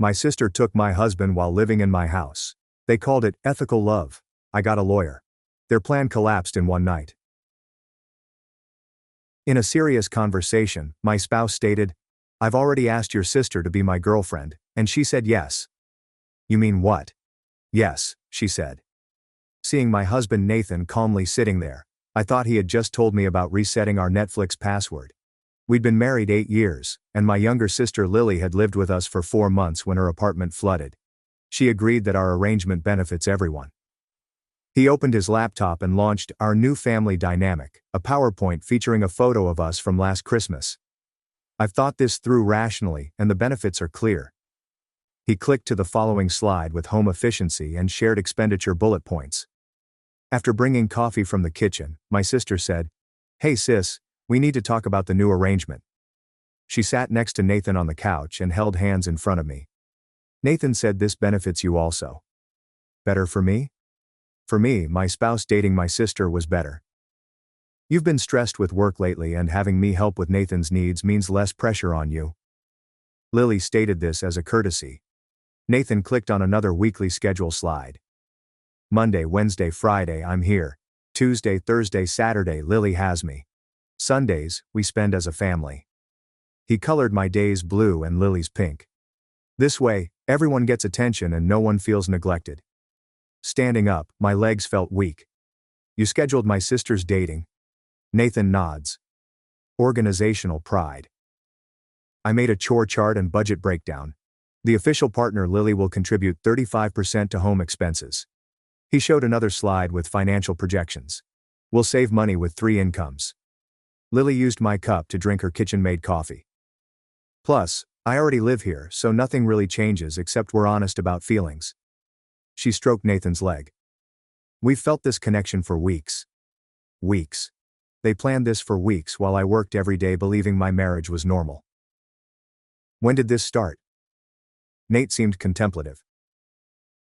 My sister took my husband while living in my house. They called it ethical love. I got a lawyer. Their plan collapsed in one night. In a serious conversation, my spouse stated, "I've already asked your sister to be my girlfriend, and she said yes." "You mean what?" "Yes," she said. Seeing my husband Nathan calmly sitting there, I thought he had just told me about resetting our Netflix password. We'd been married 8 years, and my younger sister Lily had lived with us for 4 months when her apartment flooded. She agreed that our arrangement benefits everyone. He opened his laptop and launched Our New Family Dynamic, a PowerPoint featuring a photo of us from last Christmas. I've thought this through rationally, and the benefits are clear. He clicked to the following slide with home efficiency and shared expenditure bullet points. After bringing coffee from the kitchen, my sister said, "Hey sis, we need to talk about the new arrangement." She sat next to Nathan on the couch and held hands in front of me. Nathan said, "This benefits you also." Better for me? For me, my spouse dating my sister was better. You've been stressed with work lately, and having me help with Nathan's needs means less pressure on you. Lily stated this as a courtesy. Nathan clicked on another weekly schedule slide. Monday, Wednesday, Friday, I'm here. Tuesday, Thursday, Saturday, Lily has me. Sundays, we spend as a family. He colored my days blue and Lily's pink. This way, everyone gets attention and no one feels neglected. Standing up, my legs felt weak. You scheduled my sister's dating. Nathan nods. Organizational pride. I made a chore chart and budget breakdown. The official partner Lily will contribute 35% to home expenses. He showed another slide with financial projections. We'll save money with 3 incomes. Lily used my cup to drink her kitchen-made coffee. Plus, I already live here, so nothing really changes except we're honest about feelings. She stroked Nathan's leg. We've felt this connection for weeks. Weeks. They planned this for weeks while I worked every day believing my marriage was normal. When did this start? Nate seemed contemplative.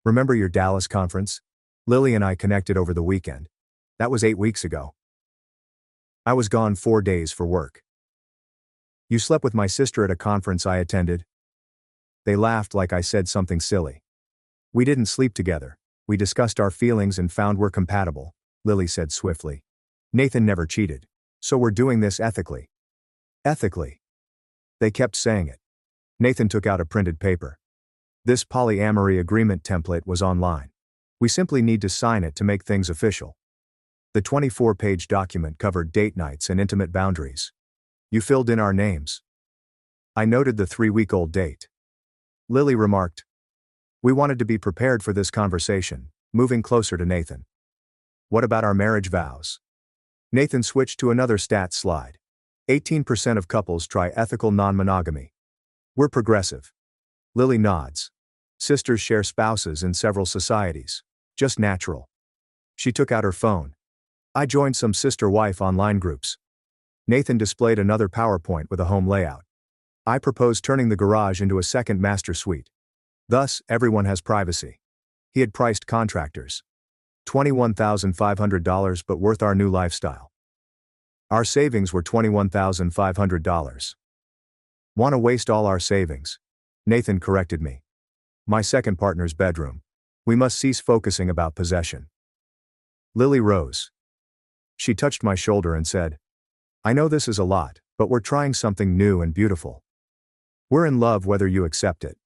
Remember your Dallas conference? Lily and I connected over the weekend. That was 8 weeks ago. I was gone 4 days for work. You slept with my sister at a conference I attended. They laughed like I said something silly. We didn't sleep together. We discussed our feelings and found we're compatible, Lily said swiftly. Nathan never cheated. So we're doing this ethically. Ethically. They kept saying it. Nathan took out a printed paper. This polyamory agreement template was online. We simply need to sign it to make things official. The 24-page document covered date nights and intimate boundaries. You filled in our names. I noted the 3-week-old date. Lily remarked, "We wanted to be prepared for this conversation," moving closer to Nathan. "What about our marriage vows?" Nathan switched to another stats slide. 18% of couples try ethical non-monogamy. We're progressive. Lily nods. Sisters share spouses in several societies. Just natural. She took out her phone. I joined some sister-wife online groups. Nathan displayed another PowerPoint with a home layout. I proposed turning the garage into a second master suite. Thus, everyone has privacy. He had priced contractors. $21,500 but worth our new lifestyle. Our savings were $21,500. Want to waste all our savings? Nathan corrected me. My second partner's bedroom. We must cease focusing about possession. Lily rose. She touched my shoulder and said, "I know this is a lot, but we're trying something new and beautiful. We're in love whether you accept it."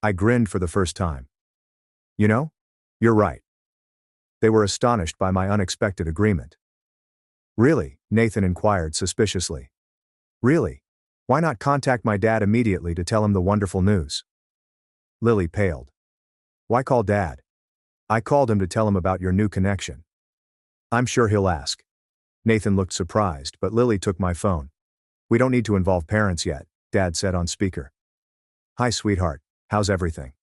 I grinned for the first time. You know? You're right. They were astonished by my unexpected agreement. Really? Nathan inquired suspiciously. Really? Why not contact my dad immediately to tell him the wonderful news? Lily paled. Why call Dad? I called him to tell him about your new connection. I'm sure he'll ask. Nathan looked surprised, but Lily took my phone. We don't need to involve parents yet, Dad said on speaker. Hi sweetheart, how's everything?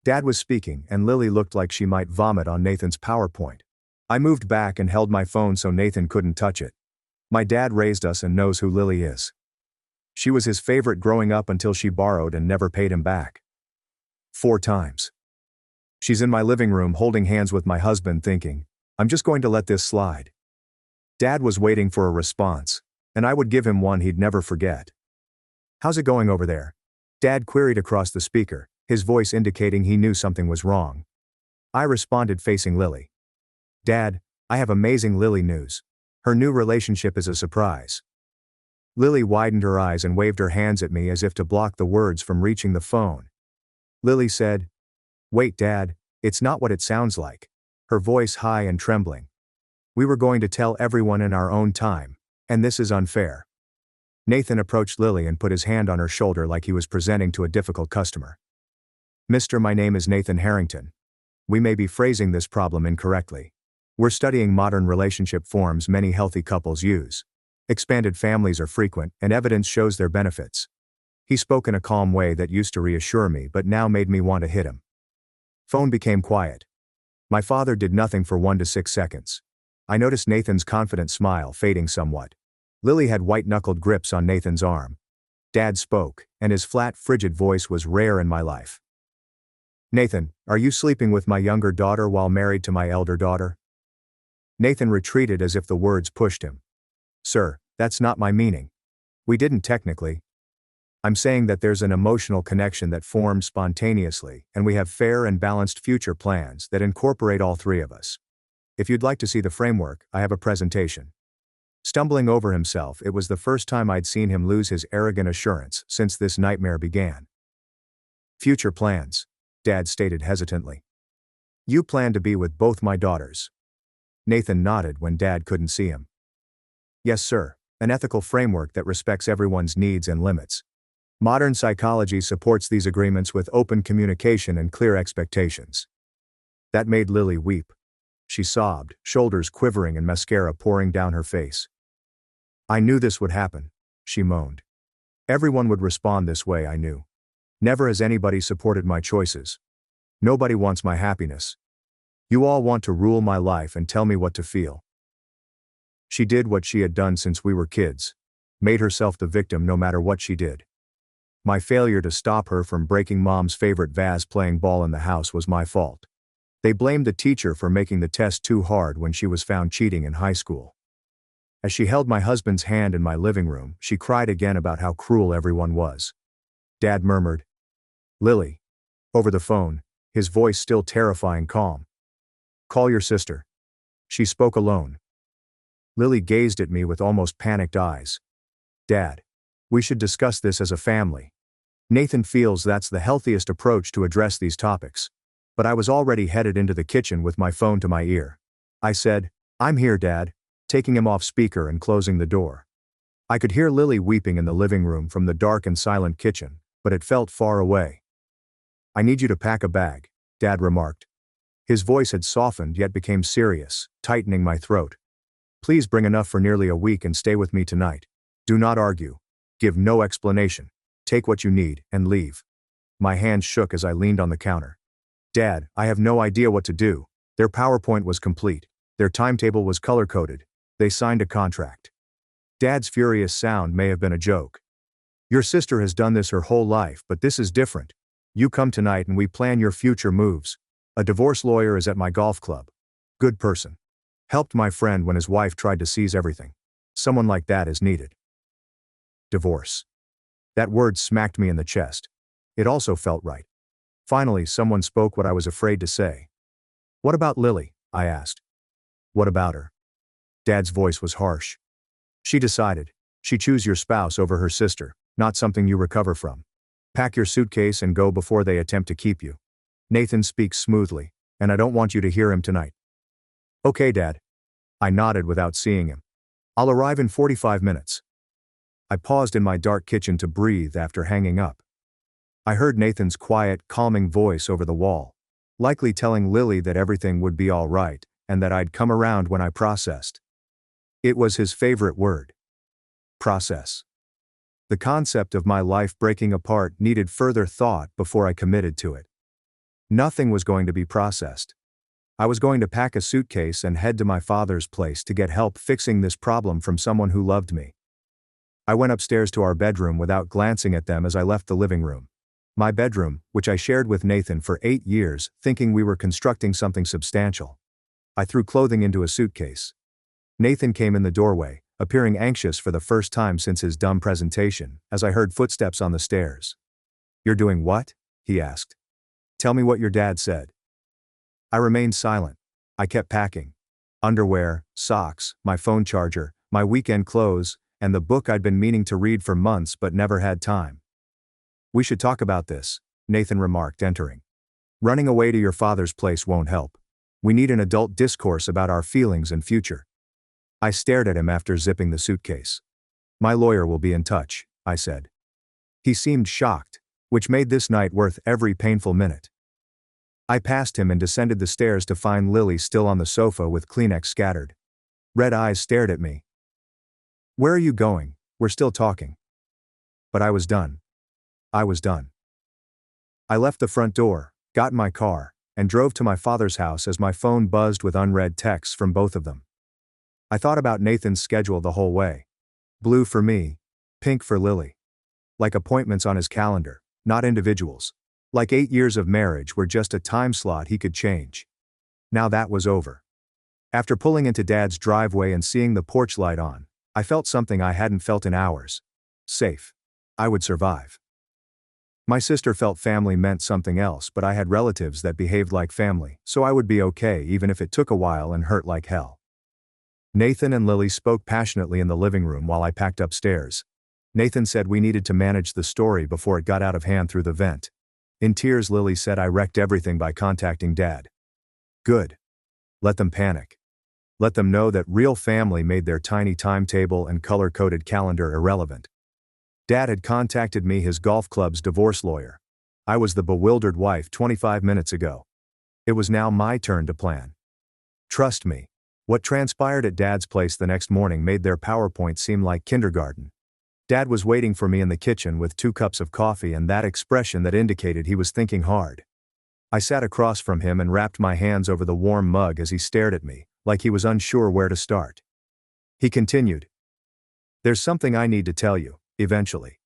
Dad was speaking and Lily looked like she might vomit on Nathan's PowerPoint. I moved back and held my phone so Nathan couldn't touch it. My dad raised us and knows who Lily is. She was his favorite growing up until she borrowed and never paid him back. 4 times. She's in my living room holding hands with my husband thinking, I'm just going to let this slide. Dad was waiting for a response, and I would give him one he'd never forget. How's it going over there? Dad queried across the speaker, his voice indicating he knew something was wrong. I responded facing Lily. Dad, I have amazing Lily news. Her new relationship is a surprise. Lily widened her eyes and waved her hands at me as if to block the words from reaching the phone. Lily said, "Wait, Dad, it's not what it sounds like." Her voice high and trembling. "We were going to tell everyone in our own time, and this is unfair." Nathan approached Lily and put his hand on her shoulder like he was presenting to a difficult customer. "Mister, my name is Nathan Harrington. We may be phrasing this problem incorrectly. We're studying modern relationship forms many healthy couples use. Expanded families are frequent, and evidence shows their benefits." He spoke in a calm way that used to reassure me but now made me want to hit him. Phone became quiet. My father did nothing for 1 to 6 seconds. I noticed Nathan's confident smile fading somewhat. Lily had white-knuckled grips on Nathan's arm. Dad spoke, and his flat, frigid voice was rare in my life. "Nathan, are you sleeping with my younger daughter while married to my elder daughter?" Nathan retreated as if the words pushed him. "Sir, that's not my meaning. We didn't technically. I'm saying that there's an emotional connection that forms spontaneously, and we have fair and balanced future plans that incorporate all three of us. If you'd like to see the framework, I have a presentation." Stumbling over himself, it was the first time I'd seen him lose his arrogant assurance since this nightmare began. "Future plans," Dad stated hesitantly. "You plan to be with both my daughters." Nathan nodded when Dad couldn't see him. "Yes, sir, an ethical framework that respects everyone's needs and limits. Modern psychology supports these agreements with open communication and clear expectations." That made Lily weep. She sobbed, shoulders quivering and mascara pouring down her face. "I knew this would happen," she moaned. "Everyone would respond this way, I knew. Never has anybody supported my choices. Nobody wants my happiness. You all want to rule my life and tell me what to feel." She did what she had done since we were kids. Made herself the victim no matter what she did. My failure to stop her from breaking Mom's favorite vase playing ball in the house was my fault. They blamed the teacher for making the test too hard when she was found cheating in high school. As she held my husband's hand in my living room, she cried again about how cruel everyone was. Dad murmured, "Lily," over the phone, his voice still terrifying calm. "Call your sister." She spoke alone. Lily gazed at me with almost panicked eyes. "Dad, we should discuss this as a family. Nathan feels that's the healthiest approach to address these topics." But I was already headed into the kitchen with my phone to my ear. I said, "I'm here, Dad," taking him off speaker and closing the door. I could hear Lily weeping in the living room from the dark and silent kitchen, but it felt far away. "I need you to pack a bag," Dad remarked. His voice had softened yet became serious, tightening my throat. "Please bring enough for nearly a week and stay with me tonight. Do not argue. Give no explanation. Take what you need and leave." My hands shook as I leaned on the counter. "Dad, I have no idea what to do." Their PowerPoint was complete. Their timetable was color-coded. They signed a contract. Dad's furious sound may have been a joke. "Your sister has done this her whole life, but this is different. You come tonight and we plan your future moves. A divorce lawyer is at my golf club. Good person. Helped my friend when his wife tried to seize everything. Someone like that is needed." Divorce. That word smacked me in the chest. It also felt right. Finally, someone spoke what I was afraid to say. "What about Lily?" I asked. "What about her?" Dad's voice was harsh. "She decided. She chose your spouse over her sister, not something you recover from. Pack your suitcase and go before they attempt to keep you. Nathan speaks smoothly, and I don't want you to hear him tonight." "Okay, Dad." I nodded without seeing him. "I'll arrive in 45 minutes. I paused in my dark kitchen to breathe after hanging up. I heard Nathan's quiet, calming voice over the wall, likely telling Lily that everything would be all right, and that I'd come around when I processed. It was his favorite word. Process. The concept of my life breaking apart needed further thought before I committed to it. Nothing was going to be processed. I was going to pack a suitcase and head to my father's place to get help fixing this problem from someone who loved me. I went upstairs to our bedroom without glancing at them as I left the living room. My bedroom, which I shared with Nathan for 8 years, thinking we were constructing something substantial. I threw clothing into a suitcase. Nathan came in the doorway, appearing anxious for the first time since his dumb presentation, as I heard footsteps on the stairs. You're doing what? He asked. Tell me what your dad said. I remained silent. I kept packing. Underwear, socks, my phone charger, my weekend clothes, and the book I'd been meaning to read for months but never had time. We should talk about this, Nathan remarked, entering. Running away to your father's place won't help. We need an adult discourse about our feelings and future. I stared at him after zipping the suitcase. My lawyer will be in touch, I said. He seemed shocked, which made this night worth every painful minute. I passed him and descended the stairs to find Lily still on the sofa with Kleenex scattered. Red eyes stared at me. Where are you going? We're still talking. But I was done. I was done. I left the front door, got in my car, and drove to my father's house as my phone buzzed with unread texts from both of them. I thought about Nathan's schedule the whole way. Blue for me, pink for Lily. Like appointments on his calendar, not individuals. Like 8 years of marriage were just a time slot he could change. Now that was over. After pulling into Dad's driveway and seeing the porch light on, I felt something I hadn't felt in hours. Safe. I would survive. My sister felt family meant something else, but I had relatives that behaved like family, so I would be okay even if it took a while and hurt like hell. Nathan and Lily spoke passionately in the living room while I packed upstairs. Nathan said we needed to manage the story before it got out of hand through the vent. In tears, Lily said I wrecked everything by contacting Dad. Good. Let them panic. Let them know that real family made their tiny timetable and color-coded calendar irrelevant. Dad had contacted me, his golf club's divorce lawyer. I was the bewildered wife 25 minutes ago. It was now my turn to plan. Trust me. What transpired at Dad's place the next morning made their PowerPoint seem like kindergarten. Dad was waiting for me in the kitchen with 2 cups of coffee and that expression that indicated he was thinking hard. I sat across from him and wrapped my hands over the warm mug as he stared at me, like he was unsure where to start. He continued. There's something I need to tell you, eventually.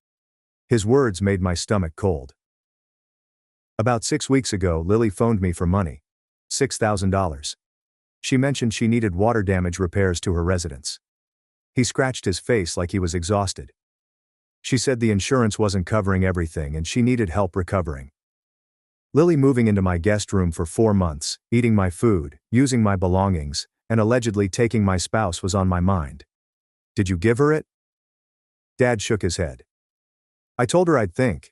His words made my stomach cold. About 6 weeks ago, Lily phoned me for money. $6,000. She mentioned she needed water damage repairs to her residence. He scratched his face like he was exhausted. She said the insurance wasn't covering everything and she needed help recovering. Lily moving into my guest room for 4 months, eating my food, using my belongings, and allegedly taking my spouse was on my mind. Did you give her it? Dad shook his head. I told her I'd think.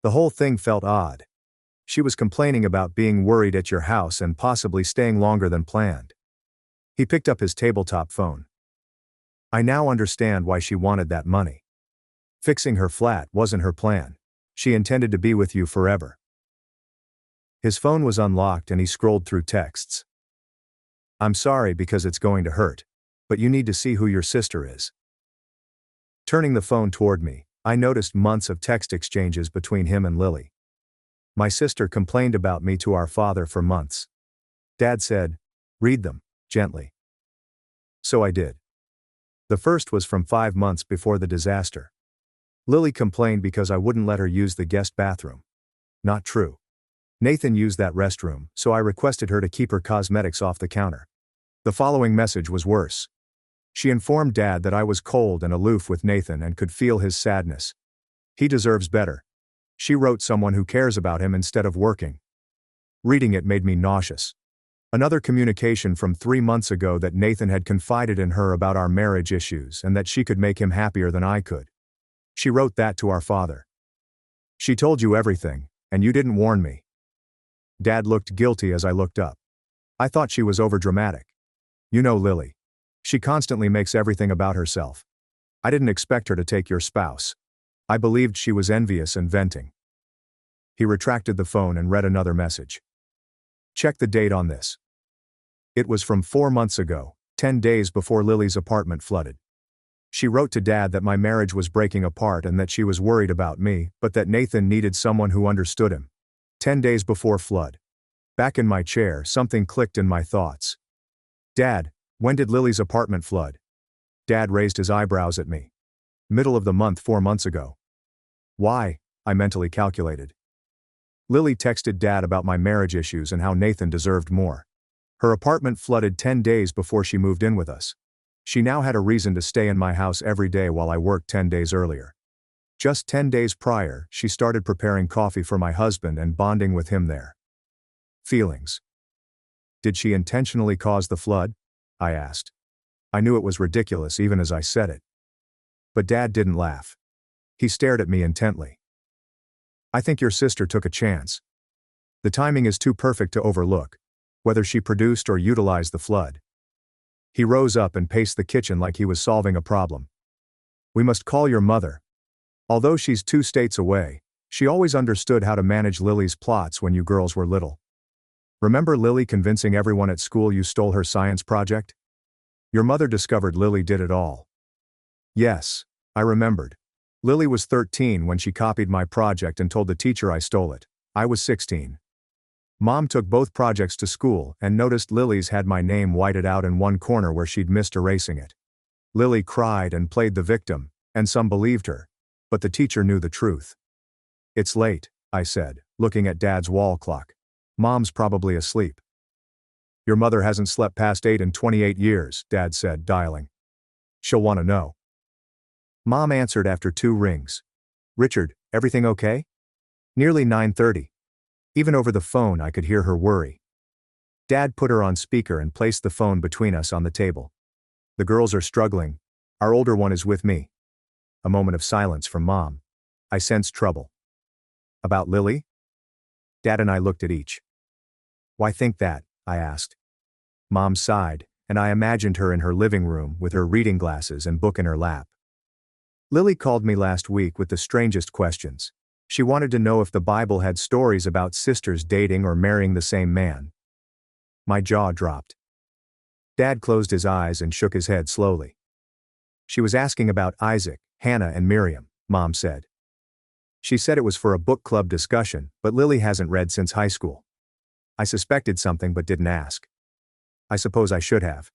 The whole thing felt odd. She was complaining about being worried at your house and possibly staying longer than planned. He picked up his tabletop phone. I now understand why she wanted that money. Fixing her flat wasn't her plan. She intended to be with you forever. His phone was unlocked and he scrolled through texts. I'm sorry because it's going to hurt, but you need to see who your sister is. Turning the phone toward me, I noticed months of text exchanges between him and Lily. My sister complained about me to our father for months. Dad said, read them, gently. So I did. The first was from 5 months before the disaster. Lily complained because I wouldn't let her use the guest bathroom. Not true. Nathan used that restroom, so I requested her to keep her cosmetics off the counter. The following message was worse. She informed Dad that I was cold and aloof with Nathan and could feel his sadness. He deserves better. She wrote someone who cares about him instead of working. Reading it made me nauseous. Another communication from 3 months ago that Nathan had confided in her about our marriage issues and that she could make him happier than I could. She wrote that to our father. She told you everything, and you didn't warn me. Dad looked guilty as I looked up. I thought she was overdramatic. You know Lily. She constantly makes everything about herself. I didn't expect her to take your spouse. I believed she was envious and venting. He retracted the phone and read another message. Check the date on this. It was from 4 months ago, 10 days before Lily's apartment flooded. She wrote to Dad that my marriage was breaking apart and that she was worried about me, but that Nathan needed someone who understood him. 10 days before flood. Back in my chair, something clicked in my thoughts. Dad, when did Lily's apartment flood? Dad raised his eyebrows at me. Middle of the month 4 months ago. Why? I mentally calculated. Lily texted Dad about my marriage issues and how Nathan deserved more. Her apartment flooded 10 days before she moved in with us. She now had a reason to stay in my house every day while I worked 10 days earlier. Just 10 days prior, she started preparing coffee for my husband and bonding with him there. Feelings. Did she intentionally cause the flood? I asked. I knew it was ridiculous even as I said it. But Dad didn't laugh. He stared at me intently. I think your sister took a chance. The timing is too perfect to overlook, whether she produced or utilized the flood. He rose up and paced the kitchen like he was solving a problem. We must call your mother. Although she's 2 states away, she always understood how to manage Lily's plots when you girls were little. Remember Lily convincing everyone at school you stole her science project? Your mother discovered Lily did it all. Yes, I remembered. Lily was 13 when she copied my project and told the teacher I stole it. I was 16. Mom took both projects to school and noticed Lily's had my name whited out in one corner where she'd missed erasing it. Lily cried and played the victim, and some believed her. But the teacher knew the truth. It's late, I said, looking at Dad's wall clock. Mom's probably asleep. Your mother hasn't slept past 8 in 28 years, Dad said, dialing. She'll want to know. Mom answered after 2 rings. Richard, everything okay? Nearly 9:30. Even over the phone I could hear her worry. Dad put her on speaker and placed the phone between us on the table. The girls are struggling. Our older one is with me. A moment of silence from Mom. I sensed trouble. About Lily? Dad and I looked at each. Why think that? I asked. Mom sighed, and I imagined her in her living room with her reading glasses and book in her lap. Lily called me last week with the strangest questions. She wanted to know if the Bible had stories about sisters dating or marrying the same man. My jaw dropped. Dad closed his eyes and shook his head slowly. She was asking about Isaac, Hannah, and Miriam, Mom said. She said it was for a book club discussion, but Lily hasn't read since high school. I suspected something but didn't ask. I suppose I should have.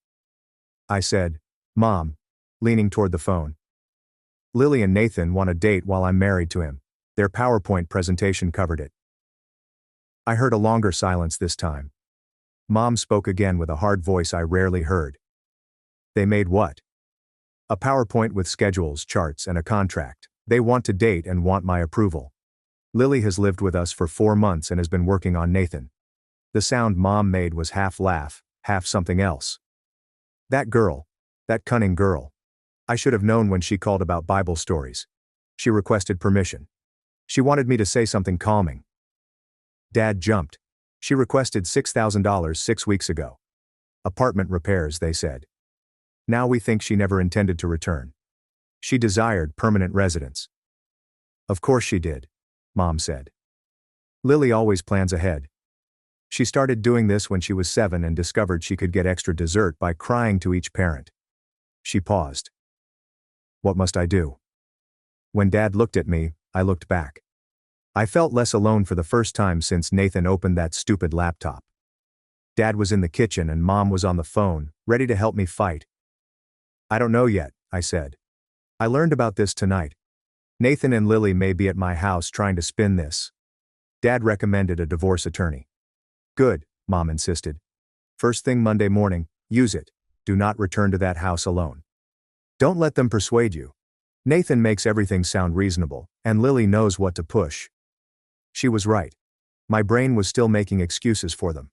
I said, Mom, leaning toward the phone. Lily and Nathan want a date while I'm married to him. Their PowerPoint presentation covered it. I heard a longer silence this time. Mom spoke again with a hard voice I rarely heard. They made what? A PowerPoint with schedules, charts, and a contract. They want to date and want my approval. Lily has lived with us for 4 months and has been working on Nathan. The sound Mom made was half laugh, half something else. That girl. That cunning girl. I should have known when she called about Bible stories. She requested permission. She wanted me to say something calming. Dad jumped. She requested $6,000 6 weeks ago. Apartment repairs, they said. Now we think she never intended to return. She desired permanent residence. Of course she did, Mom said. Lily always plans ahead. She started doing this when she was 7 and discovered she could get extra dessert by crying to each parent. She paused. What must I do? When Dad looked at me, I looked back. I felt less alone for the first time since Nathan opened that stupid laptop. Dad was in the kitchen and Mom was on the phone, ready to help me fight. I don't know yet, I said. I learned about this tonight. Nathan and Lily may be at my house trying to spin this. Dad recommended a divorce attorney. Good, Mom insisted. First thing Monday morning, use it. Do not return to that house alone. Don't let them persuade you. Nathan makes everything sound reasonable, and Lily knows what to push. She was right. My brain was still making excuses for them.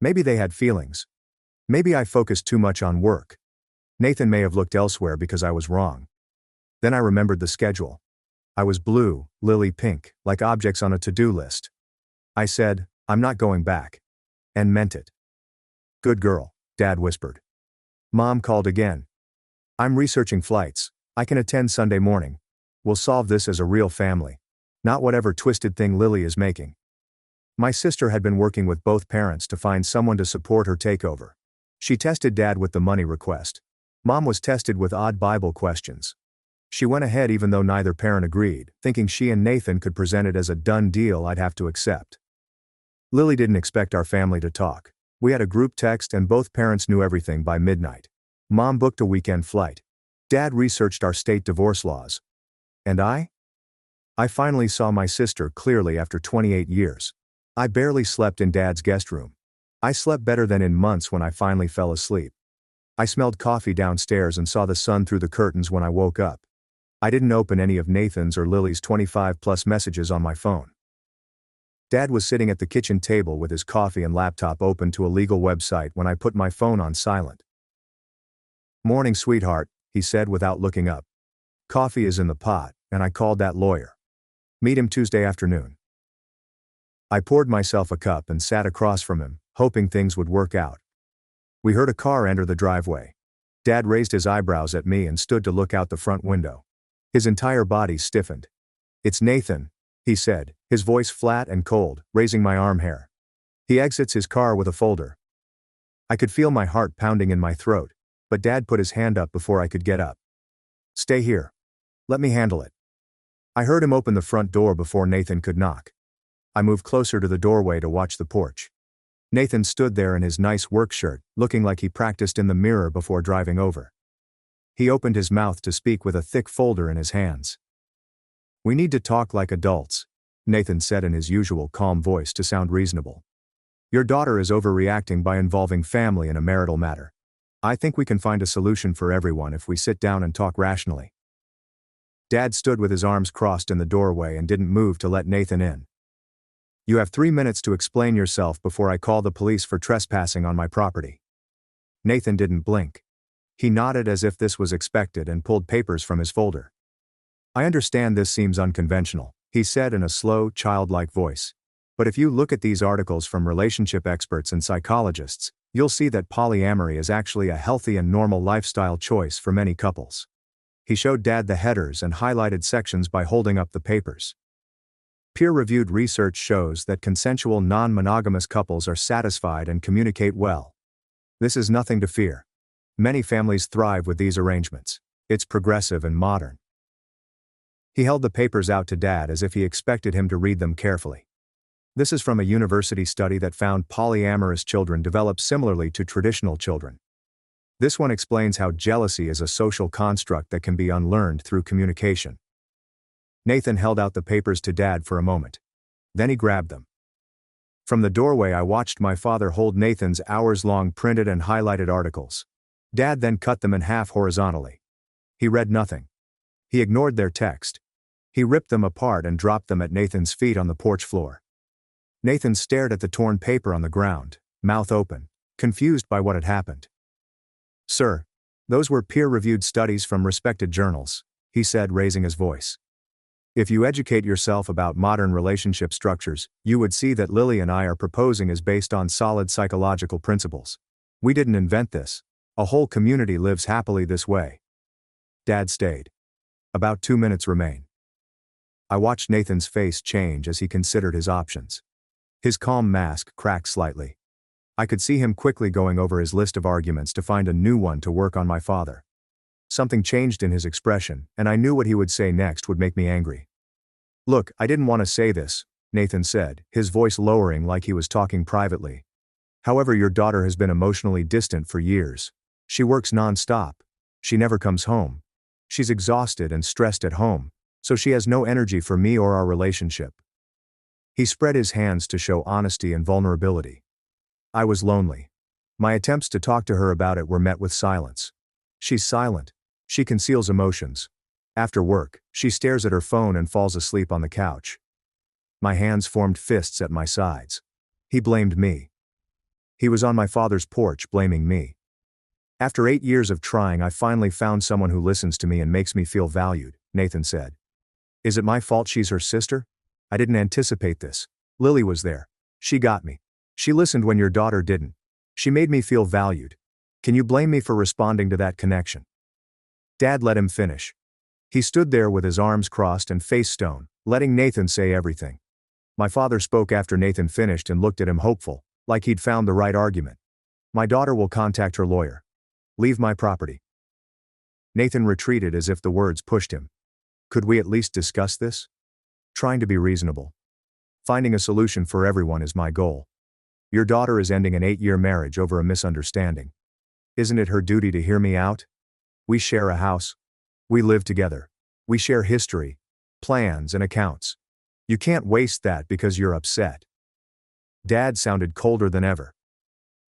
Maybe they had feelings. Maybe I focused too much on work. Nathan may have looked elsewhere because I was wrong. Then I remembered the schedule. I was blue, Lily pink, like objects on a to-do list. I said, I'm not going back. And meant it. Good girl, Dad whispered. Mom called again. I'm researching flights. I can attend Sunday morning. We'll solve this as a real family. Not whatever twisted thing Lily is making. My sister had been working with both parents to find someone to support her takeover. She tested Dad with the money request. Mom was tested with odd Bible questions. She went ahead even though neither parent agreed, thinking she and Nathan could present it as a done deal I'd have to accept. Lily didn't expect our family to talk. We had a group text and both parents knew everything by midnight. Mom booked a weekend flight. Dad researched our state divorce laws. And I finally saw my sister clearly after 28 years. I barely slept in Dad's guest room. I slept better than in months when I finally fell asleep. I smelled coffee downstairs and saw the sun through the curtains when I woke up. I didn't open any of Nathan's or Lily's 25+ messages on my phone. Dad was sitting at the kitchen table with his coffee and laptop open to a legal website when I put my phone on silent. "Morning, sweetheart," he said without looking up. "Coffee is in the pot, and I called that lawyer. Meet him Tuesday afternoon." I poured myself a cup and sat across from him, hoping things would work out. We heard a car enter the driveway. Dad raised his eyebrows at me and stood to look out the front window. His entire body stiffened. "It's Nathan," he said, his voice flat and cold, raising my arm hair. "He exits his car with a folder." I could feel my heart pounding in my throat, but Dad put his hand up before I could get up. "Stay here. Let me handle it." I heard him open the front door before Nathan could knock. I moved closer to the doorway to watch the porch. Nathan stood there in his nice work shirt, looking like he practiced in the mirror before driving over. He opened his mouth to speak with a thick folder in his hands. "We need to talk like adults," Nathan said in his usual calm voice to sound reasonable. "Your daughter is overreacting by involving family in a marital matter. I think we can find a solution for everyone if we sit down and talk rationally." Dad stood with his arms crossed in the doorway and didn't move to let Nathan in. "You have 3 minutes to explain yourself before I call the police for trespassing on my property." Nathan didn't blink. He nodded as if this was expected and pulled papers from his folder. "I understand this seems unconventional," he said in a slow, childlike voice. "But if you look at these articles from relationship experts and psychologists, you'll see that polyamory is actually a healthy and normal lifestyle choice for many couples." He showed Dad the headers and highlighted sections by holding up the papers. "Peer-reviewed research shows that consensual non-monogamous couples are satisfied and communicate well. This is nothing to fear. Many families thrive with these arrangements. It's progressive and modern." He held the papers out to Dad as if he expected him to read them carefully. "This is from a university study that found polyamorous children develop similarly to traditional children. This one explains how jealousy is a social construct that can be unlearned through communication." Nathan held out the papers to Dad for a moment. Then he grabbed them. From the doorway I watched my father hold Nathan's hours-long printed and highlighted articles. Dad then cut them in half horizontally. He read nothing. He ignored their text. He ripped them apart and dropped them at Nathan's feet on the porch floor. Nathan stared at the torn paper on the ground, mouth open, confused by what had happened. "Sir, those were peer-reviewed studies from respected journals," he said, raising his voice. "If you educate yourself about modern relationship structures, you would see that Lily and I are proposing is based on solid psychological principles. We didn't invent this. A whole community lives happily this way." Dad stayed. About 2 minutes remain. I watched Nathan's face change as he considered his options. His calm mask cracked slightly. I could see him quickly going over his list of arguments to find a new one to work on my father. Something changed in his expression, and I knew what he would say next would make me angry. "Look, I didn't want to say this," Nathan said, his voice lowering like he was talking privately. "However, your daughter has been emotionally distant for years. She works non-stop. She never comes home. She's exhausted and stressed at home, so she has no energy for me or our relationship." He spread his hands to show honesty and vulnerability. I was lonely. My attempts to talk to her about it were met with silence. She's silent. She conceals emotions. After work, she stares at her phone and falls asleep on the couch. My hands formed fists at my sides. He blamed me. He was on my father's porch blaming me. "After 8 years of trying, I finally found someone who listens to me and makes me feel valued," Nathan said. "Is it my fault she's her sister? I didn't anticipate this. Lily was there. She got me. She listened when your daughter didn't. She made me feel valued. Can you blame me for responding to that connection?" Dad let him finish. He stood there with his arms crossed and face stone, letting Nathan say everything. My father spoke after Nathan finished and looked at him hopeful, like he'd found the right argument. "My daughter will contact her lawyer. Leave my property." Nathan retreated as if the words pushed him. "Could we at least discuss this?" Trying to be reasonable. "Finding a solution for everyone is my goal. Your daughter is ending an 8-year marriage over a misunderstanding. Isn't it her duty to hear me out? We share a house. We live together. We share history, plans, and accounts. You can't waste that because you're upset." Dad sounded colder than ever.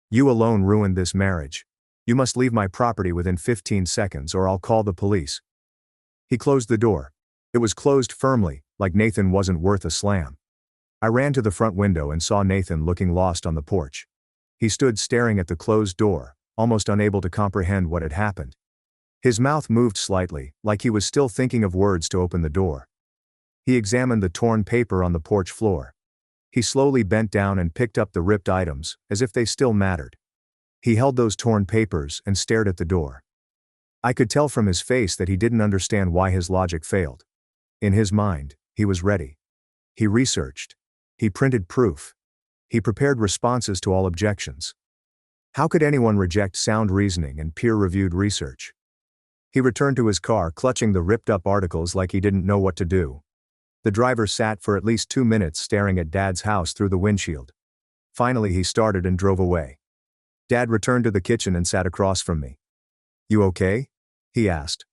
"You alone ruined this marriage. You must leave my property within 15 seconds or I'll call the police." He closed the door. It was closed firmly, like Nathan wasn't worth a slam. I ran to the front window and saw Nathan looking lost on the porch. He stood staring at the closed door, almost unable to comprehend what had happened. His mouth moved slightly, like he was still thinking of words to open the door. He examined the torn paper on the porch floor. He slowly bent down and picked up the ripped items, as if they still mattered. He held those torn papers and stared at the door. I could tell from his face that he didn't understand why his logic failed. In his mind, he was ready. He researched. He printed proof. He prepared responses to all objections. How could anyone reject sound reasoning and peer-reviewed research? He returned to his car clutching the ripped-up articles like he didn't know what to do. The driver sat for at least 2 minutes staring at Dad's house through the windshield. Finally he started and drove away. Dad returned to the kitchen and sat across from me. "You okay?" he asked.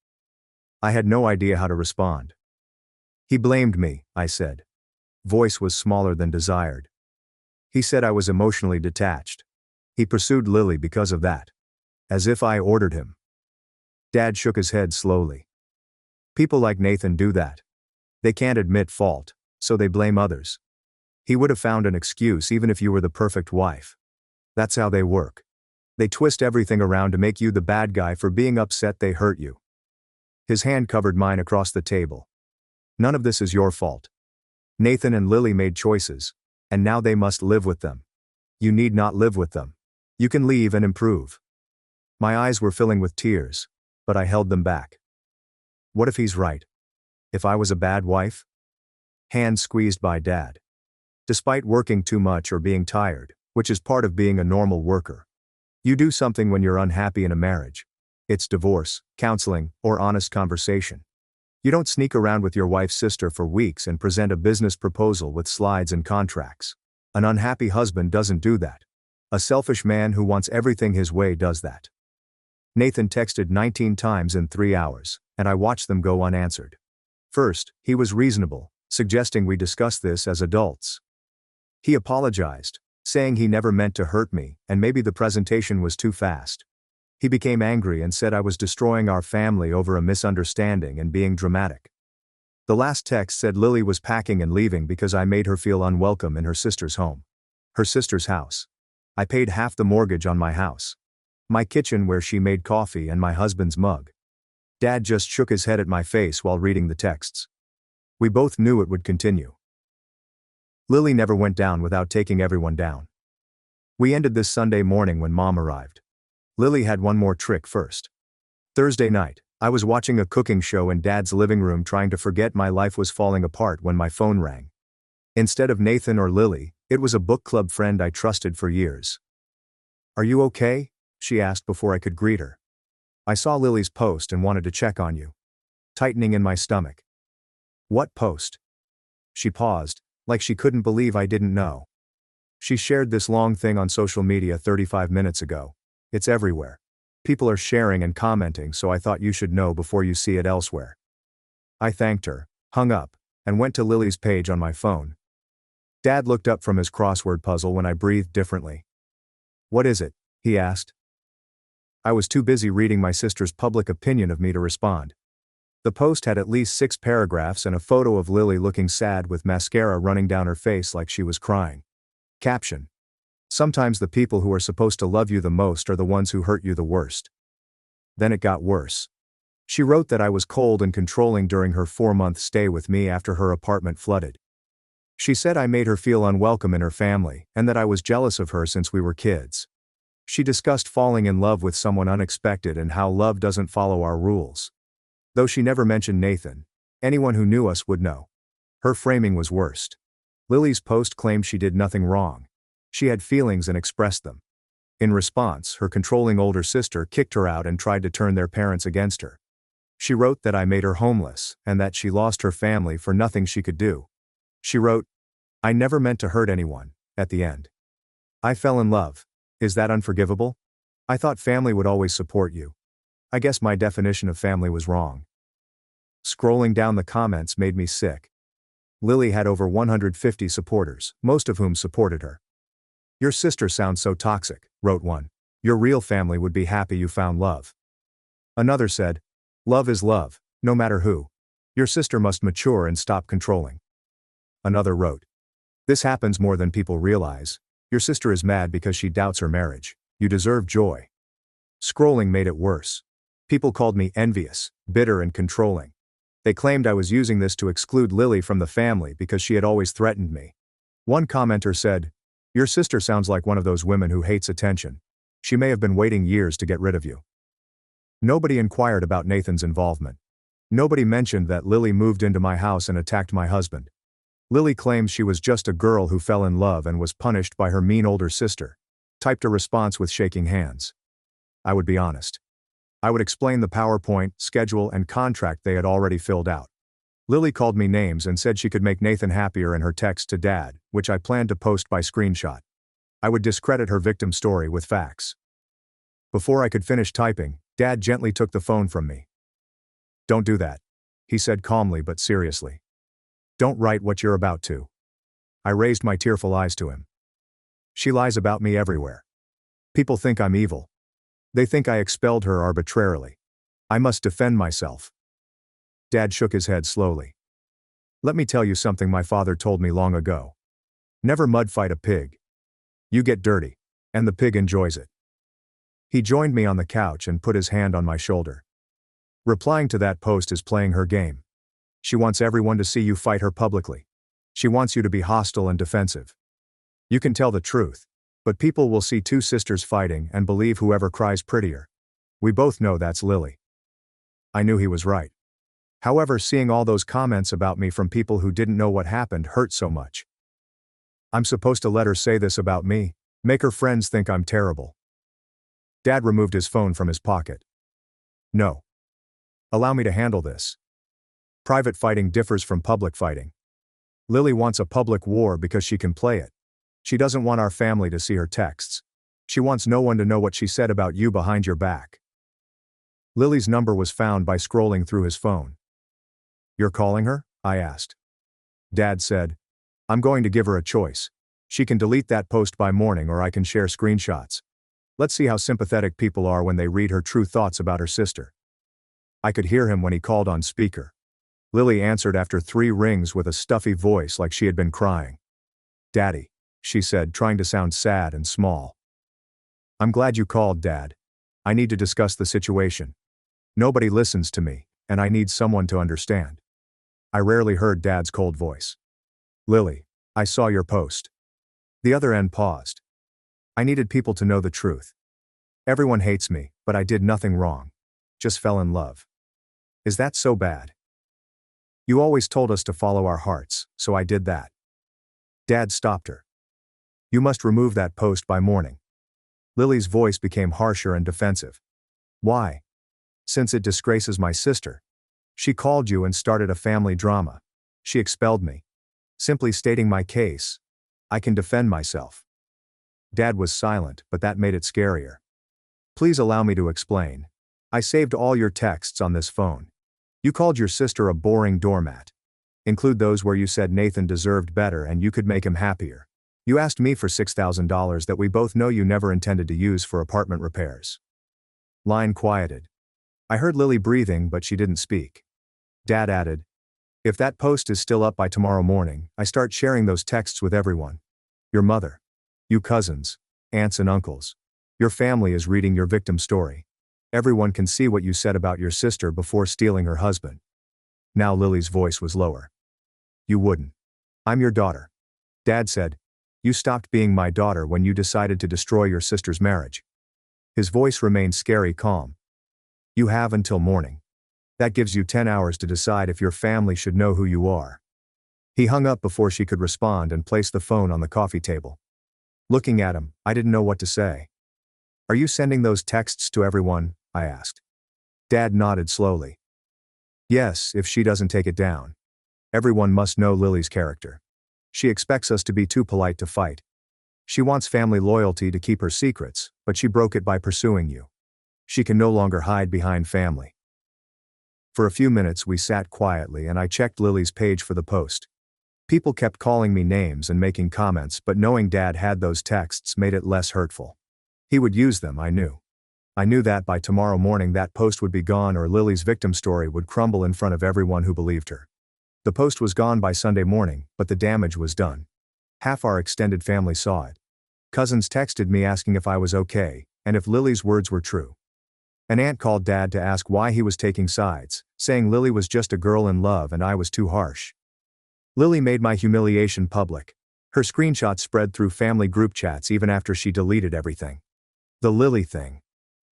I had no idea how to respond. "He blamed me," I said. Voice was smaller than desired. He said I was emotionally detached. He pursued Lily because of that. As if I ordered him. Dad shook his head slowly. "People like Nathan do that. They can't admit fault, so they blame others. He would have found an excuse even if you were the perfect wife. That's how they work. They twist everything around to make you the bad guy for being upset they hurt you." His hand covered mine across the table. "None of this is your fault. Nathan and Lily made choices, and now they must live with them. You need not live with them. You can leave and improve." My eyes were filling with tears, but I held them back. What if he's right? If I was a bad wife? Hand squeezed by Dad. Despite working too much or being tired, which is part of being a normal worker. You do something when you're unhappy in a marriage. It's divorce, counseling, or honest conversation. You don't sneak around with your wife's sister for weeks and present a business proposal with slides and contracts. An unhappy husband doesn't do that. A selfish man who wants everything his way does that. Nathan texted 19 times in 3 hours, and I watched them go unanswered. First, he was reasonable, suggesting we discuss this as adults. He apologized, saying he never meant to hurt me, and maybe the presentation was too fast. He became angry and said I was destroying our family over a misunderstanding and being dramatic. The last text said Lily was packing and leaving because I made her feel unwelcome in her sister's home. Her sister's house. I paid half the mortgage on my house. My kitchen where she made coffee and my husband's mug. Dad just shook his head at my face while reading the texts. We both knew it would continue. Lily never went down without taking everyone down. We ended this Sunday morning when Mom arrived. Lily had one more trick first. Thursday night, I was watching a cooking show in Dad's living room trying to forget my life was falling apart when my phone rang. Instead of Nathan or Lily, it was a book club friend I trusted for years. "Are you okay?" she asked before I could greet her. "I saw Lily's post and wanted to check on you." Tightening in my stomach. "What post?" She paused, like she couldn't believe I didn't know. "She shared this long thing on social media 35 minutes ago. It's everywhere. People are sharing and commenting, so I thought you should know before you see it elsewhere." I thanked her, hung up, and went to Lily's page on my phone. Dad looked up from his crossword puzzle when I breathed differently. "What is it?" he asked. I was too busy reading my sister's public opinion of me to respond. The post had at least 6 paragraphs and a photo of Lily looking sad with mascara running down her face like she was crying. Caption: "Sometimes the people who are supposed to love you the most are the ones who hurt you the worst." Then it got worse. She wrote that I was cold and controlling during her 4-month stay with me after her apartment flooded. She said I made her feel unwelcome in her family, and that I was jealous of her since we were kids. She discussed falling in love with someone unexpected and how love doesn't follow our rules. Though she never mentioned Nathan, anyone who knew us would know. Her framing was worst. Lily's post claimed she did nothing wrong. She had feelings and expressed them. In response, her controlling older sister kicked her out and tried to turn their parents against her. She wrote that I made her homeless, and that she lost her family for nothing she could do. She wrote, "I never meant to hurt anyone," at the end. "I fell in love. Is that unforgivable? I thought family would always support you. I guess my definition of family was wrong." Scrolling down the comments made me sick. Lily had over 150 supporters, most of whom supported her. "Your sister sounds so toxic," wrote one. "Your real family would be happy you found love." Another said, "Love is love. No matter who. Your sister must mature and stop controlling. Another wrote. This happens more than people realize. Your sister is mad because she doubts her marriage. You deserve joy. Scrolling made it worse. People called me envious, bitter and controlling. They claimed I was using this to exclude Lily from the family because she had always threatened me. One commenter said, "Your sister sounds like one of those women who hates attention. She may have been waiting years to get rid of you." Nobody inquired about Nathan's involvement. Nobody mentioned that Lily moved into my house and attacked my husband. Lily claims she was just a girl who fell in love and was punished by her mean older sister. Typed a response with shaking hands. I would be honest. I would explain the PowerPoint, schedule and contract they had already filled out. Lily called me names and said she could make Nathan happier in her text to Dad, which I planned to post by screenshot. I would discredit her victim story with facts. Before I could finish typing, Dad gently took the phone from me. "Don't do that," he said calmly but seriously. "Don't write what you're about to." I raised my tearful eyes to him. "She lies about me everywhere. People think I'm evil. They think I expelled her arbitrarily. I must defend myself." Dad shook his head slowly. "Let me tell you something my father told me long ago. Never mud fight a pig. You get dirty, and the pig enjoys it." He joined me on the couch and put his hand on my shoulder. "Replying to that post is playing her game. She wants everyone to see you fight her publicly. She wants you to be hostile and defensive. You can tell the truth, but people will see two sisters fighting and believe whoever cries prettier. We both know that's Lily." I knew he was right. However, seeing all those comments about me from people who didn't know what happened hurt so much. I'm supposed to let her say this about me, make her friends think I'm terrible. Dad removed his phone from his pocket. "No. Allow me to handle this. Private fighting differs from public fighting. Lily wants a public war because she can play it. She doesn't want our family to see her texts. She wants no one to know what she said about you behind your back." Lily's number was found by scrolling through his phone. "You're calling her?" I asked. Dad said, "I'm going to give her a choice. She can delete that post by morning or I can share screenshots. Let's see how sympathetic people are when they read her true thoughts about her sister." I could hear him when he called on speaker. Lily answered after 3 rings with a stuffy voice like she had been crying. "Daddy," she said, trying to sound sad and small. "I'm glad you called, Dad. I need to discuss the situation. Nobody listens to me, and I need someone to understand." I rarely heard Dad's cold voice. "Lily, I saw your post." The other end paused. "I needed people to know the truth. Everyone hates me, but I did nothing wrong. Just fell in love. Is that so bad? You always told us to follow our hearts, so I did that." Dad stopped her. "You must remove that post by morning." Lily's voice became harsher and defensive. "Why?" "Since it disgraces my sister. She called you and started a family drama. She expelled me. Simply stating my case. I can defend myself." Dad was silent, but that made it scarier. "Please allow me to explain. I saved all your texts on this phone. You called your sister a boring doormat. Include those where you said Nathan deserved better and you could make him happier. You asked me for $6,000 that we both know you never intended to use for apartment repairs." Line quieted. I heard Lily breathing, but she didn't speak. Dad added, "If that post is still up by tomorrow morning, I start sharing those texts with everyone. Your mother. You cousins. Aunts and uncles. Your family is reading your victim story. Everyone can see what you said about your sister before stealing her husband." Now Lily's voice was lower. "You wouldn't. I'm your daughter." Dad said, "You stopped being my daughter when you decided to destroy your sister's marriage." His voice remained scary calm. "You have until morning. That gives you 10 hours to decide if your family should know who you are." He hung up before she could respond and placed the phone on the coffee table. Looking at him, I didn't know what to say. "Are you sending those texts to everyone?" I asked. Dad nodded slowly. "Yes, if she doesn't take it down. Everyone must know Lily's character. She expects us to be too polite to fight. She wants family loyalty to keep her secrets, but she broke it by pursuing you. She can no longer hide behind family." For a few minutes we sat quietly and I checked Lily's page for the post. People kept calling me names and making comments, but knowing Dad had those texts made it less hurtful. He would use them, I knew. I knew that by tomorrow morning that post would be gone or Lily's victim story would crumble in front of everyone who believed her. The post was gone by Sunday morning, but the damage was done. Half our extended family saw it. Cousins texted me asking if I was okay, and if Lily's words were true. An aunt called Dad to ask why he was taking sides, saying Lily was just a girl in love and I was too harsh. Lily made my humiliation public. Her screenshots spread through family group chats even after she deleted everything. The Lily thing.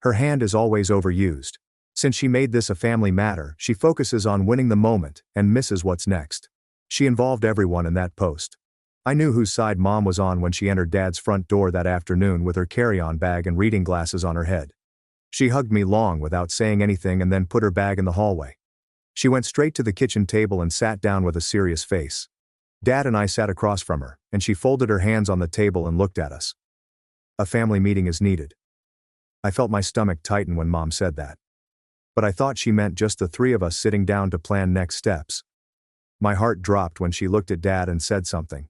Her hand is always overused. Since she made this a family matter, she focuses on winning the moment and misses what's next. She involved everyone in that post. I knew whose side Mom was on when she entered Dad's front door that afternoon with her carry-on bag and reading glasses on her head. She hugged me long without saying anything and then put her bag in the hallway. She went straight to the kitchen table and sat down with a serious face. Dad and I sat across from her, and she folded her hands on the table and looked at us. A family meeting is needed. I felt my stomach tighten when Mom said that. But I thought she meant just the three of us sitting down to plan next steps. My heart dropped when she looked at Dad and said something.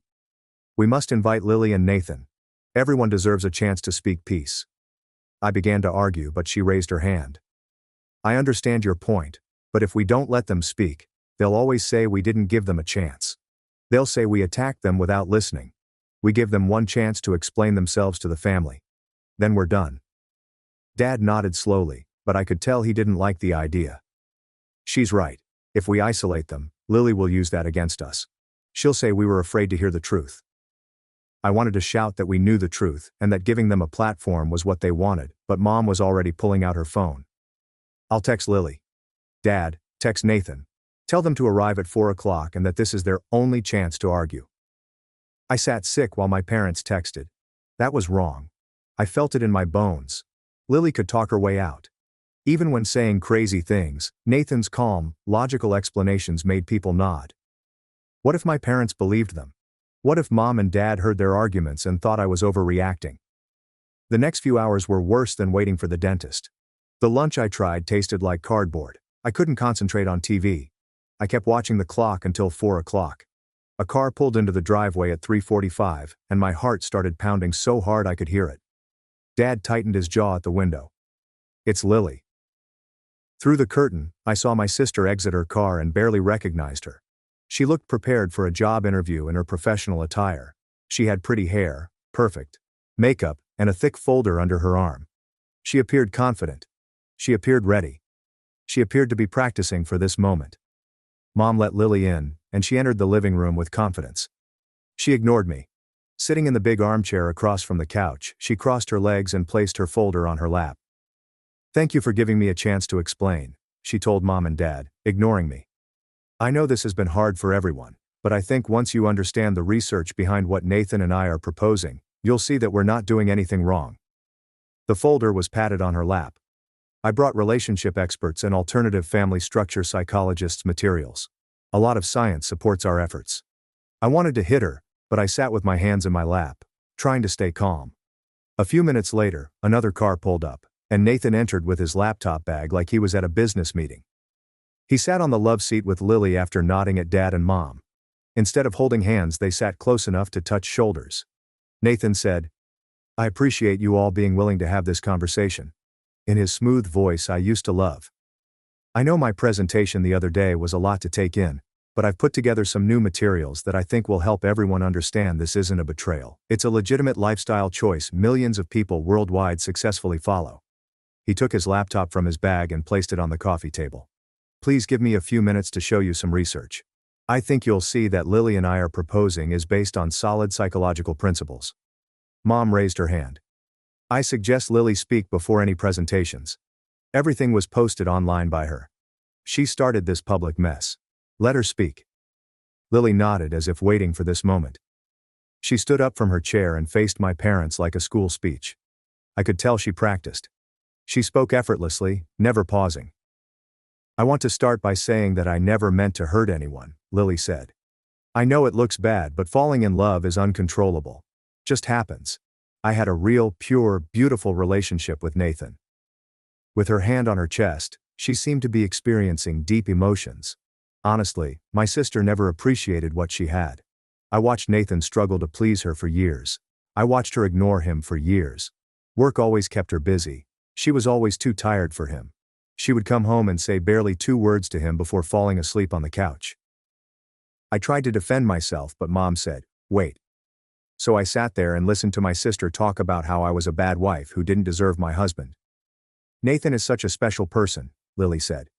We must invite Lily and Nathan. Everyone deserves a chance to speak peace. I began to argue, but she raised her hand. I understand your point, but if we don't let them speak, they'll always say we didn't give them a chance. They'll say we attacked them without listening. We give them one chance to explain themselves to the family. Then we're done. Dad nodded slowly, but I could tell he didn't like the idea. She's right. If we isolate them, Lily will use that against us. She'll say we were afraid to hear the truth. I wanted to shout that we knew the truth and that giving them a platform was what they wanted, but Mom was already pulling out her phone. I'll text Lily. Dad, text Nathan. Tell them to arrive at 4 o'clock and that this is their only chance to argue. I sat sick while my parents texted. That was wrong. I felt it in my bones. Lily could talk her way out. Even when saying crazy things, Nathan's calm, logical explanations made people nod. What if my parents believed them? What if Mom and Dad heard their arguments and thought I was overreacting? The next few hours were worse than waiting for the dentist. The lunch I tried tasted like cardboard. I couldn't concentrate on TV. I kept watching the clock until 4 o'clock. A car pulled into the driveway at 3:45, and my heart started pounding so hard I could hear it. Dad tightened his jaw at the window. It's Lily. Through the curtain, I saw my sister exit her car and barely recognized her. She looked prepared for a job interview in her professional attire. She had pretty hair, perfect makeup, and a thick folder under her arm. She appeared confident. She appeared ready. She appeared to be practicing for this moment. Mom let Lily in, and she entered the living room with confidence. She ignored me. Sitting in the big armchair across from the couch, she crossed her legs and placed her folder on her lap. Thank you for giving me a chance to explain, she told Mom and Dad, ignoring me. I know this has been hard for everyone, but I think once you understand the research behind what Nathan and I are proposing, you'll see that we're not doing anything wrong. The folder was patted on her lap. I brought relationship experts and alternative family structure psychologists' materials. A lot of science supports our efforts. I wanted to hit her, but I sat with my hands in my lap, trying to stay calm. A few minutes later, another car pulled up, and Nathan entered with his laptop bag like he was at a business meeting. He sat on the love seat with Lily after nodding at Dad and Mom. Instead of holding hands, they sat close enough to touch shoulders. Nathan said, I appreciate you all being willing to have this conversation. In his smooth voice I used to love. I know my presentation the other day was a lot to take in, but I've put together some new materials that I think will help everyone understand this isn't a betrayal. It's a legitimate lifestyle choice millions of people worldwide successfully follow. He took his laptop from his bag and placed it on the coffee table. Please give me a few minutes to show you some research. I think you'll see that Lily and I are proposing is based on solid psychological principles. Mom raised her hand. I suggest Lily speak before any presentations. Everything was posted online by her. She started this public mess. Let her speak. Lily nodded as if waiting for this moment. She stood up from her chair and faced my parents like a school speech. I could tell she practiced. She spoke effortlessly, never pausing. I want to start by saying that I never meant to hurt anyone, Lily said. I know it looks bad, but falling in love is uncontrollable. Just happens. I had a real, pure, beautiful relationship with Nathan. With her hand on her chest, she seemed to be experiencing deep emotions. Honestly, my sister never appreciated what she had. I watched Nathan struggle to please her for years. I watched her ignore him for years. Work always kept her busy. She was always too tired for him. She would come home and say barely 2 words to him before falling asleep on the couch. I tried to defend myself, but Mom said, "Wait." So I sat there and listened to my sister talk about how I was a bad wife who didn't deserve my husband. "Nathan is such a special person," Lily said.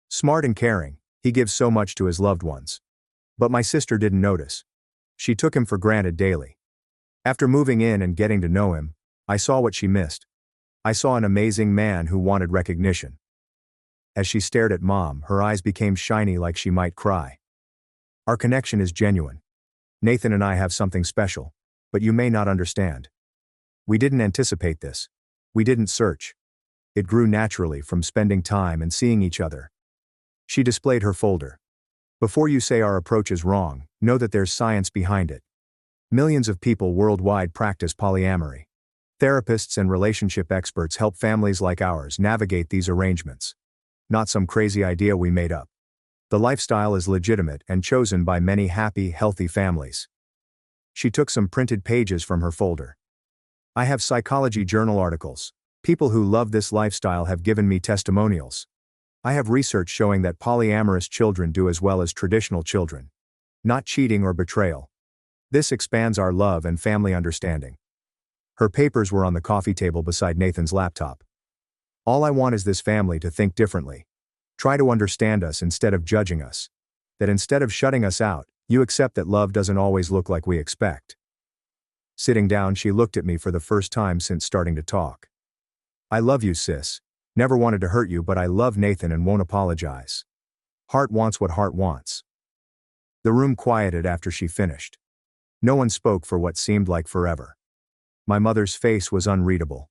"Smart and caring, he gives so much to his loved ones." But my sister didn't notice. She took him for granted daily. After moving in and getting to know him, I saw what she missed. I saw an amazing man who wanted recognition. As she stared at Mom, her eyes became shiny like she might cry. "Our connection is genuine. Nathan and I have something special, but you may not understand. We didn't anticipate this. We didn't search. It grew naturally from spending time and seeing each other." She displayed her folder. "Before you say our approach is wrong, know that there's science behind it. Millions of people worldwide practice polyamory. Therapists and relationship experts help families like ours navigate these arrangements. Not some crazy idea we made up. The lifestyle is legitimate and chosen by many happy, healthy families." She took some printed pages from her folder. "I have psychology journal articles. People who love this lifestyle have given me testimonials. I have research showing that polyamorous children do as well as traditional children. Not cheating or betrayal. This expands our love and family understanding." Her papers were on the coffee table beside Nathan's laptop. "All I want is this family to think differently. Try to understand us instead of judging us. That instead of shutting us out, you accept that love doesn't always look like we expect." Sitting down, she looked at me for the first time since starting to talk. "I love you, sis. Never wanted to hurt you, but I love Nathan and won't apologize. Heart wants what heart wants." The room quieted after she finished. No one spoke for what seemed like forever. My mother's face was unreadable.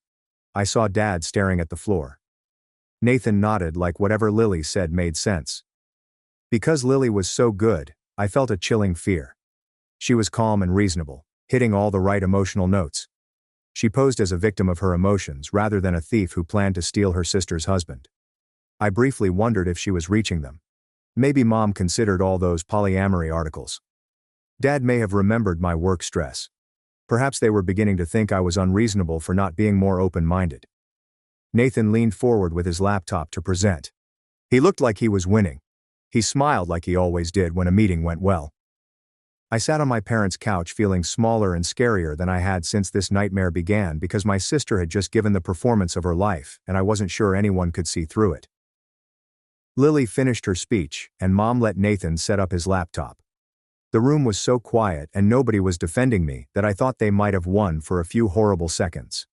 I saw Dad staring at the floor. Nathan nodded like whatever Lily said made sense. Because Lily was so good, I felt a chilling fear. She was calm and reasonable, hitting all the right emotional notes. She posed as a victim of her emotions rather than a thief who planned to steal her sister's husband. I briefly wondered if she was reaching them. Maybe Mom considered all those polyamory articles. Dad may have remembered my work stress. Perhaps they were beginning to think I was unreasonable for not being more open-minded. Nathan leaned forward with his laptop to present. He looked like he was winning. He smiled like he always did when a meeting went well. I sat on my parents' couch feeling smaller and scarier than I had since this nightmare began because my sister had just given the performance of her life and I wasn't sure anyone could see through it. Lily finished her speech and Mom let Nathan set up his laptop. The room was so quiet and nobody was defending me that I thought they might have won for a few horrible seconds.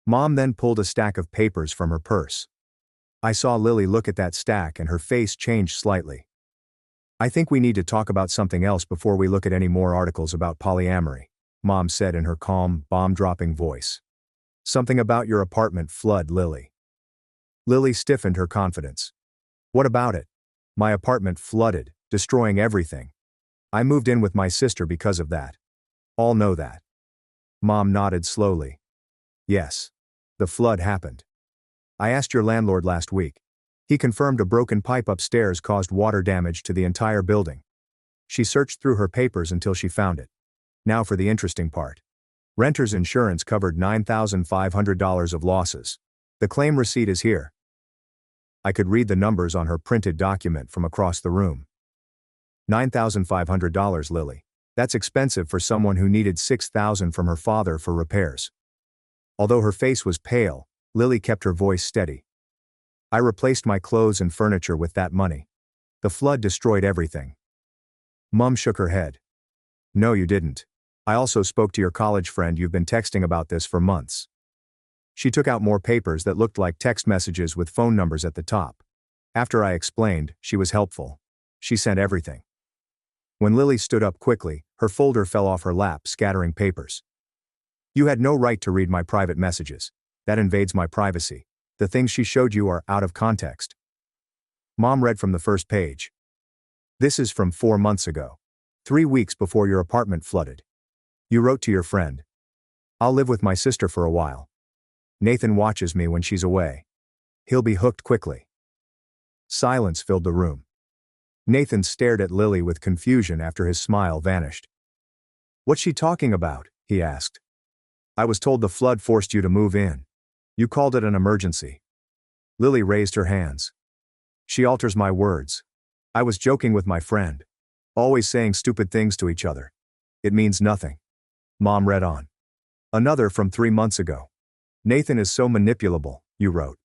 Mom then pulled a stack of papers from her purse. I saw Lily look at that stack and her face changed slightly. "I think we need to talk about something else before we look at any more articles about polyamory," Mom said in her calm, bomb-dropping voice. "Something about your apartment flood, Lily." Lily stiffened her confidence. "What about it? My apartment flooded, destroying everything. I moved in with my sister because of that. All know that." Mom nodded slowly. "Yes. The flood happened. I asked your landlord last week. He confirmed a broken pipe upstairs caused water damage to the entire building." She searched through her papers until she found it. Now for the interesting part. Renter's insurance covered $9,500 of losses. The claim receipt is here. I could read the numbers on her printed document from across the room. $9,500, Lily. That's expensive for someone who needed $6,000 from her father for repairs. Although her face was pale, Lily kept her voice steady. "I replaced my clothes and furniture with that money. The flood destroyed everything." Mom shook her head. "No, you didn't. I also spoke to your college friend. You've been texting about this for months." She took out more papers that looked like text messages with phone numbers at the top. After I explained, she was helpful. She sent everything. When Lily stood up quickly, her folder fell off her lap, scattering papers. "You had no right to read my private messages. That invades my privacy. The things she showed you are out of context." Mom read from the first page. "This is from 4 months ago. 3 weeks before your apartment flooded. You wrote to your friend. I'll live with my sister for a while. Nathan watches me when she's away. He'll be hooked quickly." Silence filled the room. Nathan stared at Lily with confusion after his smile vanished. "What's she talking about?" he asked. "I was told the flood forced you to move in. You called it an emergency. Lily raised her hands. She alters my words. I was joking with my friend. Always saying stupid things to each other. It means nothing. Mom read on. Another from 3 months ago. Nathan is so manipulable, you wrote.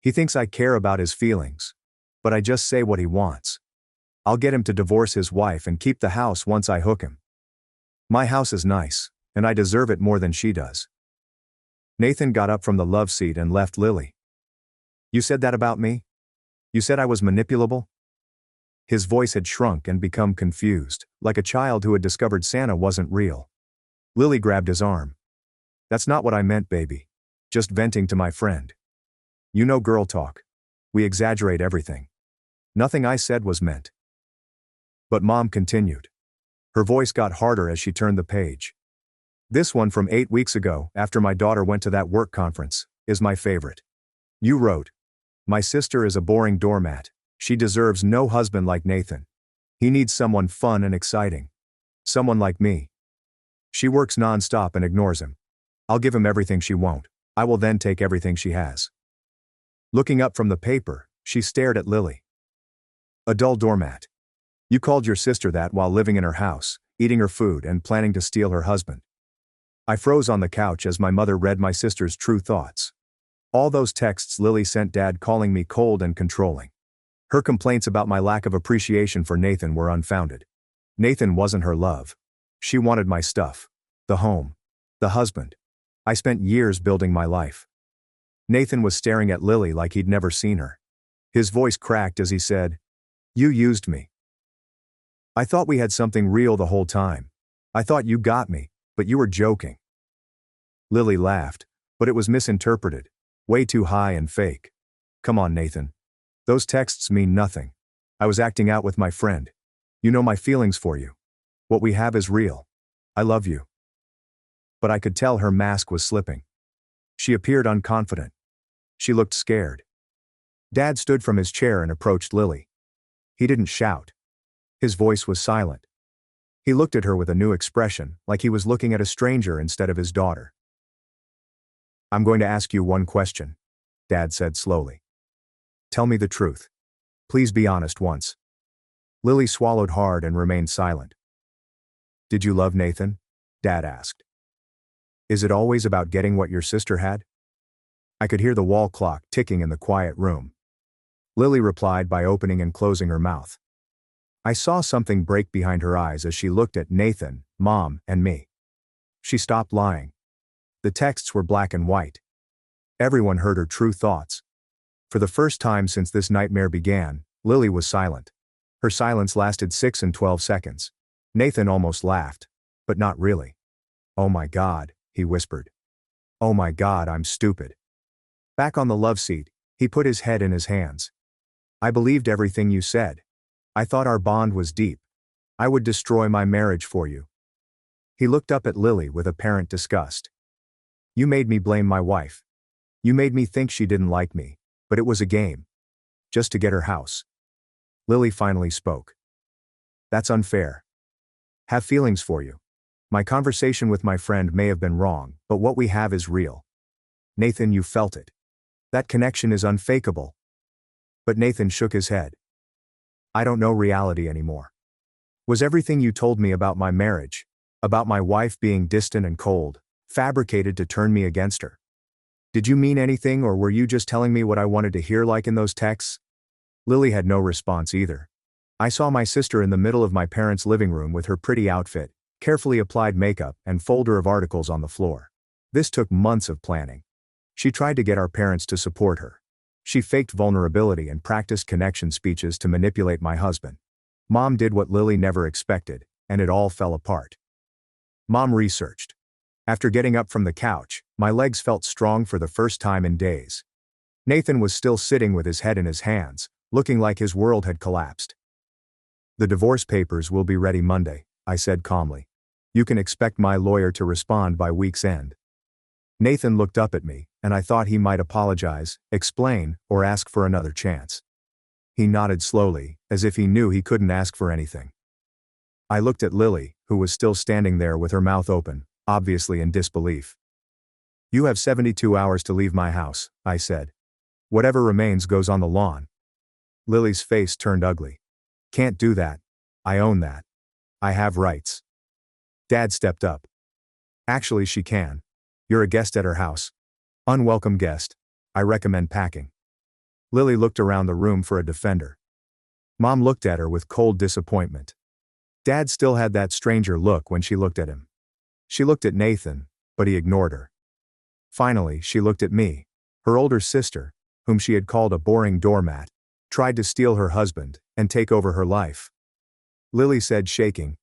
He thinks I care about his feelings. But I just say what he wants. I'll get him to divorce his wife and keep the house once I hook him. My house is nice, and I deserve it more than she does. Nathan got up from the love seat and left Lily. You said that about me? You said I was manipulable? His voice had shrunk and become confused, like a child who had discovered Santa wasn't real. Lily grabbed his arm. That's not what I meant, baby. Just venting to my friend. You know girl talk. We exaggerate everything. Nothing I said was meant. But Mom continued. Her voice got harder as she turned the page. This one from 8 weeks ago, after my daughter went to that work conference, is my favorite. You wrote, my sister is a boring doormat. She deserves no husband like Nathan. He needs someone fun and exciting. Someone like me. She works non-stop and ignores him. I'll give him everything she won't. I will then take everything she has. Looking up from the paper, she stared at Lily. A dull doormat. You called your sister that while living in her house, eating her food and planning to steal her husband. I froze on the couch as my mother read my sister's true thoughts. All those texts Lily sent Dad calling me cold and controlling. Her complaints about my lack of appreciation for Nathan were unfounded. Nathan wasn't her love. She wanted my stuff. The home. The husband. I spent years building my life. Nathan was staring at Lily like he'd never seen her. His voice cracked as he said, You used me. I thought we had something real the whole time. I thought you got me, but you were joking. Lily laughed, but it was misinterpreted. Way too high and fake. Come on, Nathan. Those texts mean nothing. I was acting out with my friend. You know my feelings for you. What we have is real. I love you. But I could tell her mask was slipping. She appeared unconfident. She looked scared. Dad stood from his chair and approached Lily. He didn't shout. His voice was silent. He looked at her with a new expression, like he was looking at a stranger instead of his daughter. I'm going to ask you one question, Dad said slowly. Tell me the truth. Please be honest once. Lily swallowed hard and remained silent. Did you love Nathan? Dad asked. Is it always about getting what your sister had? I could hear the wall clock ticking in the quiet room. Lily replied by opening and closing her mouth. I saw something break behind her eyes as she looked at Nathan, Mom, and me. She stopped lying. The texts were black and white. Everyone heard her true thoughts. For the first time since this nightmare began, Lily was silent. Her silence lasted 6 and 12 seconds. Nathan almost laughed, but not really. Oh my God, he whispered. Oh my God, I'm stupid. Back on the love seat, he put his head in his hands. I believed everything you said. I thought our bond was deep. I would destroy my marriage for you. He looked up at Lily with apparent disgust. You made me blame my wife. You made me think she didn't like me, but it was a game. Just to get her house. Lily finally spoke. That's unfair. Have feelings for you. My conversation with my friend may have been wrong, but what we have is real. Nathan, you felt it. That connection is unfakeable. But Nathan shook his head. I don't know reality anymore. Was everything you told me about my marriage, about my wife being distant and cold, fabricated to turn me against her? Did you mean anything, or were you just telling me what I wanted to hear like in those texts? Lily had no response either. I saw my sister in the middle of my parents' living room with her pretty outfit, carefully applied makeup, and folder of articles on the floor. This took months of planning. She tried to get our parents to support her. She faked vulnerability and practiced connection speeches to manipulate my husband. Mom did what Lily never expected, and it all fell apart. Mom researched. After getting up from the couch, my legs felt strong for the first time in days. Nathan was still sitting with his head in his hands, looking like his world had collapsed. The divorce papers will be ready Monday, I said calmly. You can expect my lawyer to respond by week's end. Nathan looked up at me, and I thought he might apologize, explain, or ask for another chance. He nodded slowly, as if he knew he couldn't ask for anything. I looked at Lily, who was still standing there with her mouth open, obviously in disbelief. You have 72 hours to leave my house, I said. Whatever remains goes on the lawn. Lily's face turned ugly. Can't do that. I own that. I have rights. Dad stepped up. Actually, she can. You're a guest at her house. Unwelcome guest. I recommend packing. Lily looked around the room for a defender. Mom looked at her with cold disappointment. Dad still had that stranger look when she looked at him. She looked at Nathan, but he ignored her. Finally, she looked at me. Her older sister, whom she had called a boring doormat, tried to steal her husband and take over her life. Lily said, shaking,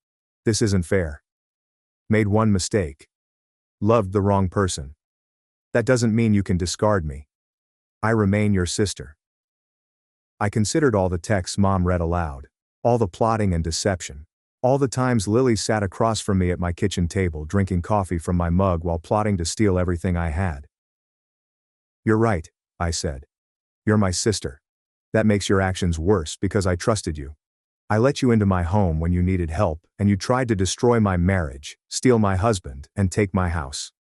"This isn't fair. Made one mistake. Loved the wrong person. That doesn't mean you can discard me. I remain your sister." I considered all the texts Mom read aloud, all the plotting and deception, all the times Lily sat across from me at my kitchen table drinking coffee from my mug while plotting to steal everything I had. "You're right," I said. "You're my sister. That makes your actions worse because I trusted you. I let you into my home when you needed help, and you tried to destroy my marriage, steal my husband, and take my house."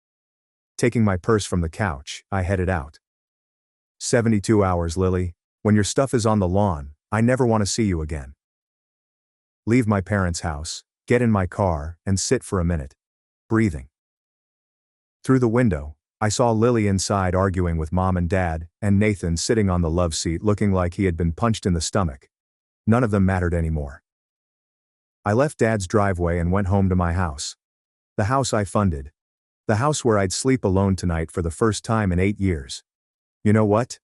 Taking my purse from the couch, I headed out. 72 hours, Lily. When your stuff is on the lawn, I never want to see you again. Leave my parents' house, get in my car, and sit for a minute. Breathing. Through the window, I saw Lily inside arguing with Mom and Dad, and Nathan sitting on the love seat looking like he had been punched in the stomach. None of them mattered anymore. I left Dad's driveway and went home to my house. The house I funded. The house where I'd sleep alone tonight for the first time in 8 years. You know what?